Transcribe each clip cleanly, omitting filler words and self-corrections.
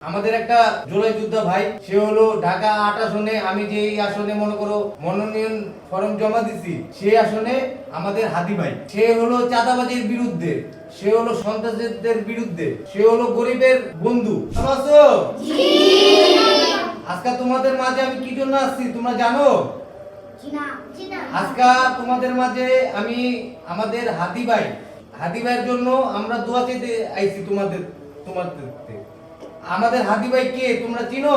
আমাদের একটা জুলাই যোদ্ধা ভাই, সে হলো ঢাকা ৮ আসনে, আমি যে এই আসনে মনে করো মনোনয়ন ফর্ম জমা দিছি, সেই আসনে আমাদের হাদি ভাই, সে হলো চাঁদাবাজির বিরুদ্ধে, সে হলো সন্ত্রাসীদের বিরুদ্ধে, সে হলো গরিবের বন্ধু। আছো? আজকে তোমাদের মাঝে আমি কি জন্য আসছি তোমরা জানো? আজকে তোমাদের মাঝে আমি আমাদের হাদি ভাইয়ের জন্য আমরা দোয়া চাইতে আইছি তোমাদের। আমাদের হাদি ভাই কে তোমরা চিনো?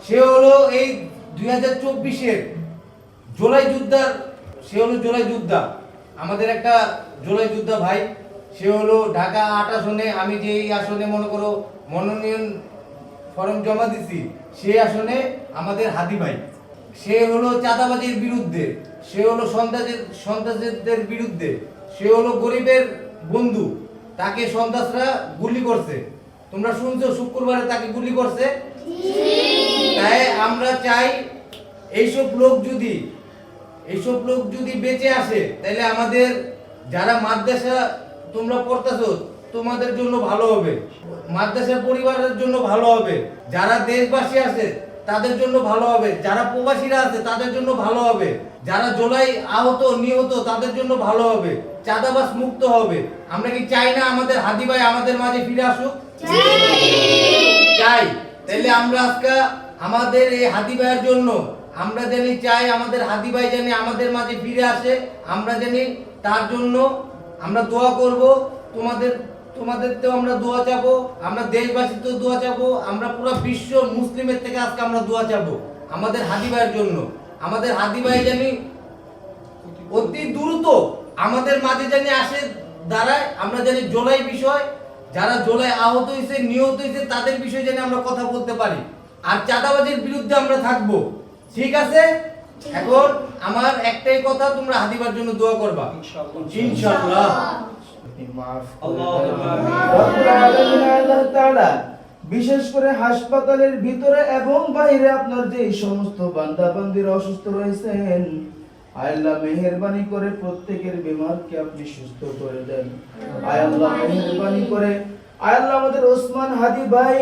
সে হলো এই 2024-এর জুলাই যোদ্ধার, সে হলো জুলাই যোদ্ধা, আমাদের একটা জুলাই যোদ্ধা ভাই, সে হলো ঢাকা ৮ আসনে, আমি যে এই আসনে মনে করো মনোনয়ন ফর্ম জমা দিছি, সেই আসনে আমাদের হাদি ভাই, সে হলো চাঁদাবাজির বিরুদ্ধে, সে হলো সন্ত্রাসীদের বিরুদ্ধে, সে হলো গরিবের বন্ধু। তাকে সন্ত্রাসরা গুলি করছে, তোমরা শুনছো শুক্রবারে তাকে গুলি করছে। তাই আমরা চাই এইসব লোক যদি বেঁচে আসে, তাহলে আমাদের যারা মাদ্রাসা তোমরা পড়তেছো তোমাদের জন্য ভালো হবে, মাদ্রাসার পরিবারের জন্য ভালো হবে, যারা দেশবাসী আছে তাদের জন্য ভালো হবে, যারা প্রবাসীরা আছে তাদের জন্য ভালো হবে, যারা জুলাই আহত নিহত তাদের জন্য ভালো হবে, চাঁদাবাজ মুক্ত হবে। আমরা কি চাই না আমাদের হাদি ভাই আমাদের মাঝে ফিরে আসুক? চাই। তাহলে আমরা আজকে আমাদের এই হাদি ভাইয়ের জন্য আমরা জানি চাই আমাদের হাদি ভাই জানি আমাদের মাঝে ফিরে আসে, আমরা জানি তার জন্য আমরা দোয়া করব। তোমাদেরতেও আমরা দোয়া চাবো, আমরা দেশবাসীতেও দোয়া চাবো, আমরা পুরো বিশ্ব মুসলিমের থেকে আজকে আমরা দোয়া চাবো আমাদের হাদি ভাইয়ের জন্য। আমাদের হাদি ভাই জানি অতি দ্রুত আমাদের মাঝে জানি আসে দাঁড়ায়, আমরা জানি জুলাই বিষয়, যারা জুলাই আহত হয়েছে নিহত হয়েছে তাদের বিষয়ে জানি আমরা কথা বলতে পারি, আর চাঁদাবাজির বিরুদ্ধে আমরা থাকবো। ঠিক আছে? এখন আমার একটাই কথা, তোমরা হাদিবার জন্য দোয়া করবা ইনশাআল্লাহ। বিশেষ করে হাসপাতালের ভিতরে এবং বাইরে আপনার যে সমস্ত বান্দা বান্দিরা অসুস্থ রয়েছেন, আল্লাহ মেহেরবানি করে প্রত্যেকের বিমারকে আপনি সুস্থ করে দেন। আল্লাহ মেহেরবানি করে আল্লাহ আমাদের ওসমান হাদি ভাই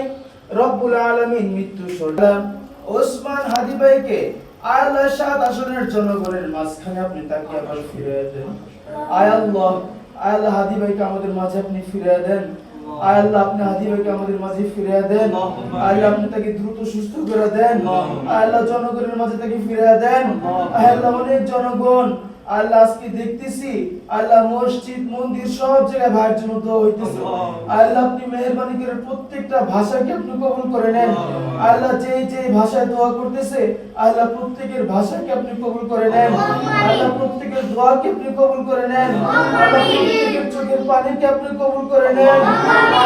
রব্বুল আলামিন মৃত্যু সরলাম ওসমান হাদি ভাইকে আল্লাহ ৭ আসনের জনগণের মাঝখানে আপনি তাকে আবার ফিরিয়ে দেন। আল্লাহ হাদি ভাইকে আমাদের মাঝে আপনি ফিরিয়ে দেন। আল্লাহ আপনি হাদি ভাইকে আমাদের মাঝে ফিরিয়ে দেন। আল্লাহ আপনি তাকে দ্রুত সুস্থ করে দেন। আল্লাহ জনগণের মাঝে তাকে ফিরিয়ে দেন। আল্লাহ অনেক জনগণ আল্লাহ আজকে দেখতেছি আল্লাহ মসজিদ মন্দির সব জায়গায় ভাইয়ের জন্য দোয়া হইতেছে। আল্লাহ আপনি মেহেরবানি করে প্রত্যেকটা ভাষাকে আপনি কবুল করে নেন। আল্লাহ যে ভাষায় দোয়া করতেছে আল্লাহ প্রত্যেকের ভাষাকে আপনি কবুল করে নেন। আল্লাহ প্রত্যেকের দোয়াকে আপনি কবুল করে নেন। আল্লাহ প্রত্যেকের চোখের পানিকে আপনি কবুল করে নেন।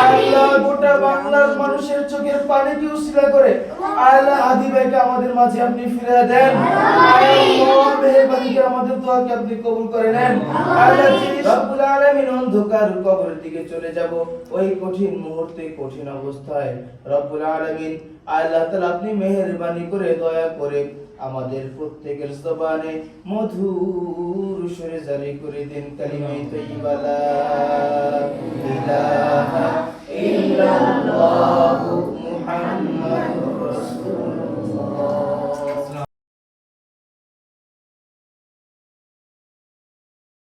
আল্লাহ গোটা বাংলার মানুষের চোখের পানিকে উসিলা করে আল্লাহ হাদি ভাইকে আমাদের মাঝে আপনি ফিরিয়ে দেন। আল্লাহ মেহেরবানি করে আমাদের দোয়াকে আপনি কবুল করে নেন। আল্লাহ রব্বুল আলামিন অন্ধকার কবরের দিকে চলে যাব ওই কঠিন মুহূর্তে কঠিন অবস্থায় রব্বুল আলামিন আল্লাহ তাআলা আপনি মেহেরবানি করে দয়া করে আমাদের প্রত্যেকের জবানে মধুর সুরে জারি করে দেন কালিমা তাইয়্যিবা লা ইলাহা ইল্লাল্লাহু